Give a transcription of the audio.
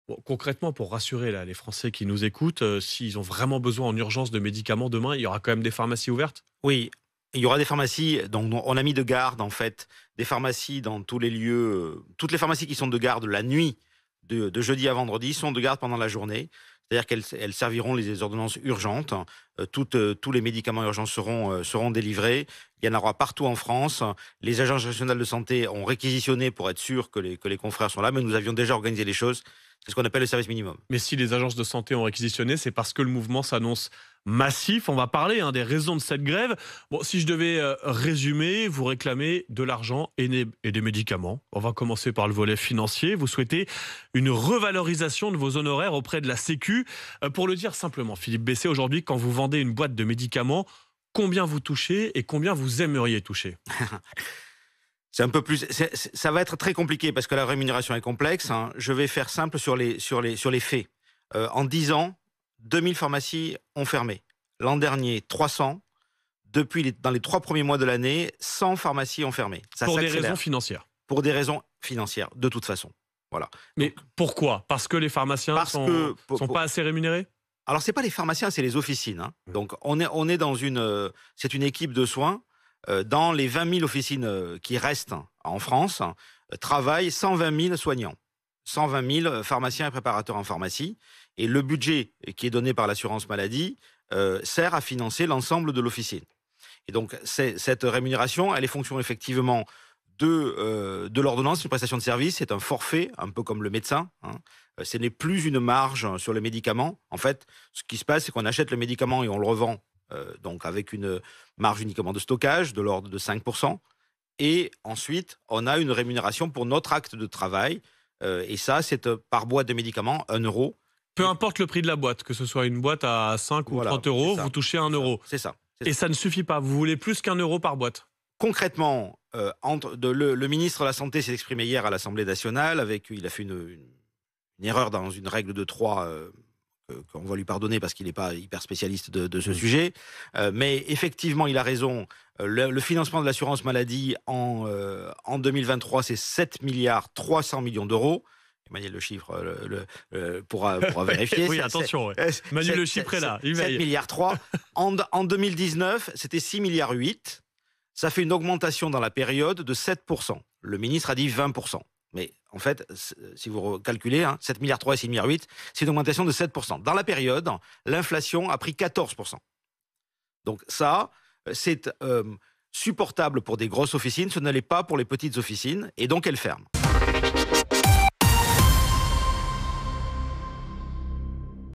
Bon, concrètement, pour rassurer là, les Français qui nous écoutent, s'ils ont vraiment besoin en urgence de médicaments demain, il y aura quand même des pharmacies ouvertes? Oui, il y aura des pharmacies, donc on a mis de garde en fait, des pharmacies dans tous les lieux, toutes les pharmacies qui sont de garde la nuit, de jeudi à vendredi, sont de garde pendant la journée. C'est-à-dire qu'elles serviront les ordonnances urgentes. Tous les médicaments urgents seront délivrés. Il y en aura partout en France. Les agences régionales de santé ont réquisitionné pour être sûr que les confrères sont là, mais nous avions déjà organisé les choses. C'est ce qu'on appelle le service minimum. Mais si les agences de santé ont réquisitionné, c'est parce que le mouvement s'annonce massif. On va parler des raisons de cette grève. Bon, si je devais résumer, vous réclamez de l'argent et des médicaments. On va commencer par le volet financier. Vous souhaitez une revalorisation de vos honoraires auprès de la Sécu. Pour le dire simplement, Philippe Besset, aujourd'hui, quand vous vendez une boîte de médicaments, combien vous touchez et combien vous aimeriez toucher? C'est un peu plus. Ça va être très compliqué parce que la rémunération est complexe, hein. Je vais faire simple sur les faits. En 10 ans, 2000 pharmacies ont fermé. L'an dernier, 300. Dans les 3 premiers mois de l'année, 100 pharmacies ont fermé. Ça Pour des s'accélère raisons financières. pour des raisons financières, de toute façon. Voilà. Donc, Mais pourquoi? Parce que les pharmaciens parce que sont pas assez rémunérés? alors c'est pas les pharmaciens, c'est les officines, hein. Mmh. Donc on est dans c'est une équipe de soins. Dans les 20 000 officines qui restent en France, travaillent 120 000 soignants, 120 000 pharmaciens et préparateurs en pharmacie. Et le budget qui est donné par l'assurance maladie sert à financer l'ensemble de l'officine. Et donc cette rémunération, elle est fonction effectivement de l'ordonnance, une prestation de service. C'est un forfait, un peu comme le médecin, hein. Ce n'est plus une marge sur le médicament. En fait, ce qui se passe, c'est qu'on achète le médicament et on le revend, donc avec une marge uniquement de stockage de l'ordre de 5%. Et ensuite, on a une rémunération pour notre acte de travail. Et ça, c'est par boîte de médicaments, 1 euro. Peu Et importe le prix de la boîte, que ce soit une boîte à 5 ou voilà, 30 c'est euros, ça. vous touchez 1 euro. C'est ça. Et ça ne suffit pas, vous voulez plus qu'1 euro par boîte. Concrètement, le ministre de la Santé s'est exprimé hier à l'Assemblée nationale. Il a fait une erreur dans une règle de 3 qu'on va lui pardonner parce qu'il n'est pas hyper spécialiste de ce sujet. Mais effectivement, il a raison. Le financement de l'assurance maladie en 2023, c'est 7 milliards 300 millions d'euros. Emmanuel le chiffre pourra vérifier. Oui, attention. Ouais. Manu, le chiffre est là, il 7 veille. milliards 3. En 2019, c'était 6 milliards 8. Ça fait une augmentation dans la période de 7%. Le ministre a dit 20%. Mais en fait, si vous calculez, 7 milliards 3 et 6 milliards 8, c'est une augmentation de 7%. Dans la période, l'inflation a pris 14%. Donc ça, c'est supportable pour des grosses officines, ce ne l'est pas pour les petites officines, et donc elles ferment.